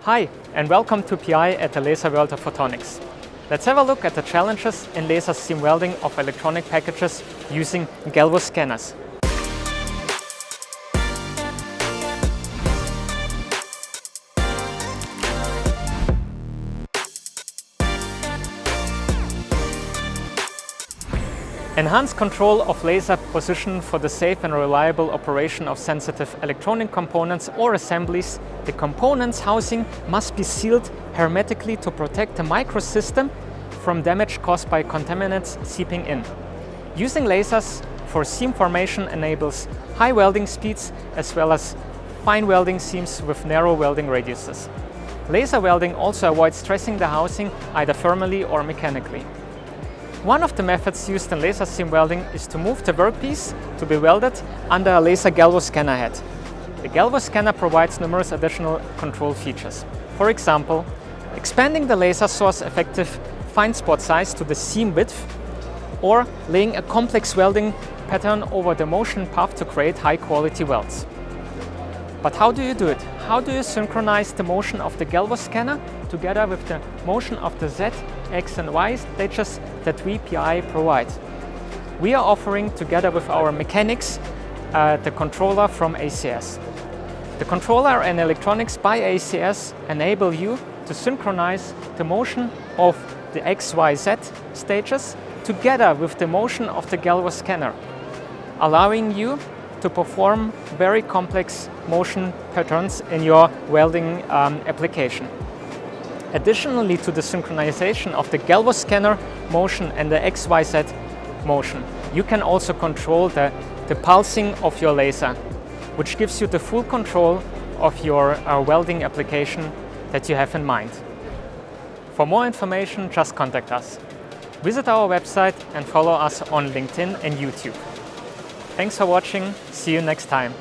Hi, and welcome to PI at the Laser World of Photonics. Let's have a look at the challenges in laser seam welding of electronic packages using galvo scanners. Enhanced control of laser position for the safe and reliable operation of sensitive electronic components or assemblies. The components housing must be sealed hermetically to protect the microsystem from damage caused by contaminants seeping in. Using lasers for seam formation enables high welding speeds as well as fine welding seams with narrow welding radiuses. Laser welding also avoids stressing the housing either thermally or mechanically. One of the methods used in laser seam welding is to move the workpiece to be welded under a laser galvo scanner head. The galvo scanner provides numerous additional control features. For example, expanding the laser source effective fine spot size to the seam width, or laying a complex welding pattern over the motion path to create high quality welds. But how do you do it? How do you synchronize the motion of the galvo scanner together with the motion of the Z, X and Y stages that we PI provide? We are offering, together with our mechanics, the controller from ACS. The controller and electronics by ACS enable you to synchronize the motion of the X, Y, Z stages together with the motion of the galvo scanner, allowing you to perform very complex motion patterns in your welding application. Additionally to the synchronization of the galvo scanner motion and the XYZ motion, you can also control the pulsing of your laser, which gives you the full control of your welding application that you have in mind. For more information, just contact us. Visit our website and follow us on LinkedIn and YouTube. Thanks for watching. See you next time.